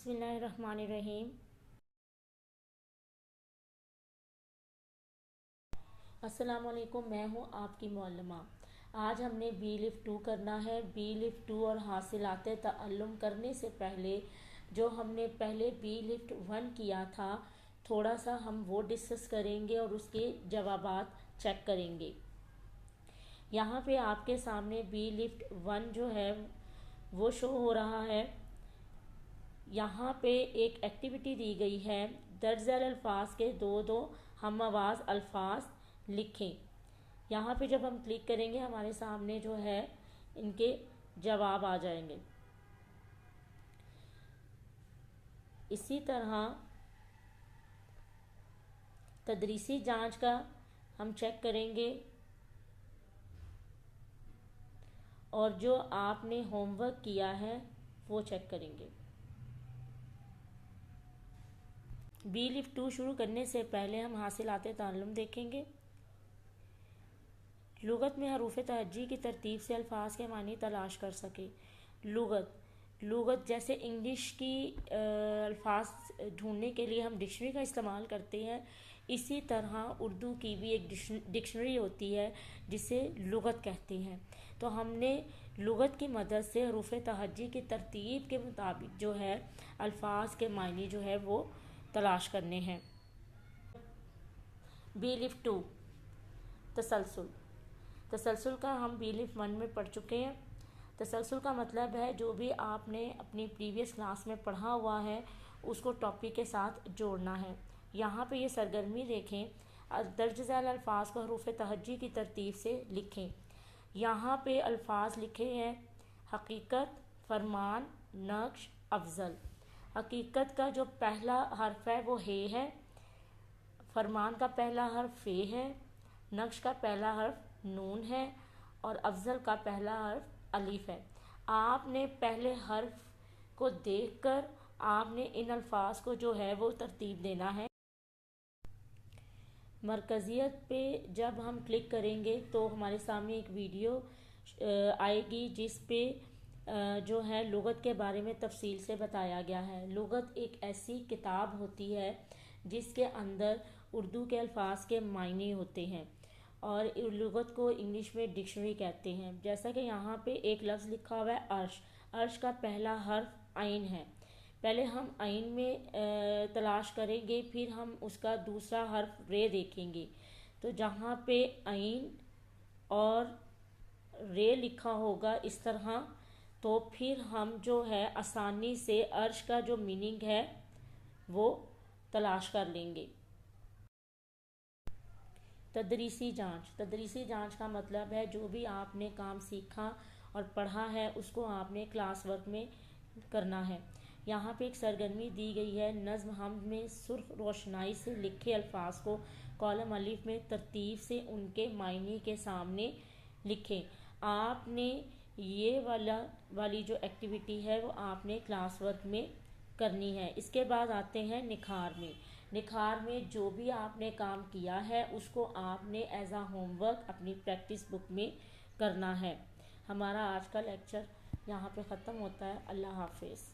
बिस्मिल्लाहिर्रहमानिर्रहीम। अस्सलामुअलैकुम, मैं हूँ आपकी मौलमा। आज हमने बी लिफ्ट 2 करना है। बी लिफ्ट 2 और हासिलाते तअल्लुम करने से पहले जो हमने पहले बी लिफ्ट 1 किया था, थोड़ा सा हम वो डिस्कस करेंगे और उसके जवाबात चेक करेंगे। यहाँ पे आपके सामने बी लिफ्ट 1 जो है वो शो हो रहा है। यहाँ पे एक एक्टिविटी दी गई है, दर्जल अल्फाज के दो दो हम आवाज़ अल्फाज लिखें। यहाँ पे जब हम क्लिक करेंगे हमारे सामने जो है इनके जवाब आ जाएंगे। इसी तरह तदरीसी जांच का हम चेक करेंगे और जो आपने होमवर्क किया है वो चेक करेंगे। बी लिफ्ट 2 शुरू करने से पहले हम हासिलाते ताल्लुम देखेंगे। लुगत में हरूफ तहज्जी की तरतीब से अल्फाज के मानी तलाश कर सके। लुगत जैसे इंग्लिश की अल्फाज ढूंढने के लिए हम डिक्शनरी का इस्तेमाल करते हैं, इसी तरह उर्दू की भी एक डिक्शनरी होती है जिसे लुगत कहते हैं। तो हमने लुगत की मदद से हरूफ तहज्जी की तरतीब के मुताबिक जो है अल्फाज के मायने जो है वो तलाश करने हैं। बी लिफ्ट 2 तसलसल का हम बी लिफ्ट 1 में पढ़ चुके हैं। तसलसल का मतलब है जो भी आपने अपनी प्रीवियस क्लास में पढ़ा हुआ है उसको टॉपिक के साथ जोड़ना है। यहाँ पे ये सरगर्मी देखें, दर्ज झैल अल्फाज को हरूफ तहज्जी की तरतीब से लिखें। यहाँ पे अल्फाज लिखे हैं हकीकत, फरमान, नक्श, अफजल। हकीकत का जो पहला हर्फ है वो हे है, फरमान का पहला हर्फ फे है, नक्श का पहला हर्फ नून है और अफजल का पहला हर्फ अलीफ है। आपने पहले हर्फ को देखकर आपने इन अल्फाज को जो है वो तरतीब देना है। मरकज़ियत पे जब हम क्लिक करेंगे तो हमारे सामने एक वीडियो आएगी जिस पे जो है लुगत के बारे में तफसील से बताया गया है। लुगत एक ऐसी किताब होती है जिसके अंदर उर्दू के अल्फाज के मायने होते हैं और लुगत को इंग्लिश में डिक्शनरी कहते हैं। जैसा कि यहाँ पे एक लफ्ज़ लिखा हुआ है अर्श। अर्श का पहला हर्फ आइन है। पहले हम आइन में तलाश करेंगे, फिर हम उसका दूसरा हर्फ रे देखेंगे। तो जहाँ पे आइन और रे लिखा होगा इस तरह, तो फिर हम जो है आसानी से अर्श का जो मीनिंग है वो तलाश कर लेंगे। तदरीसी जांच का मतलब है जो भी आपने काम सीखा और पढ़ा है उसको आपने क्लास वर्क में करना है। यहाँ पे एक सरगर्मी दी गई है, नज़्म हम में सुर्ख रोशनाई से लिखे अल्फाज को कॉलम अलिफ में तरतीब से उनके मायने के सामने लिखें। आपने ये वाली जो एक्टिविटी है वो आपने क्लास वर्क में करनी है। इसके बाद आते हैं निखार में जो भी आपने काम किया है उसको आपने एज आ होमवर्क अपनी प्रैक्टिस बुक में करना है। हमारा आज का लेक्चर यहाँ पे ख़त्म होता है। अल्लाह हाफिज़।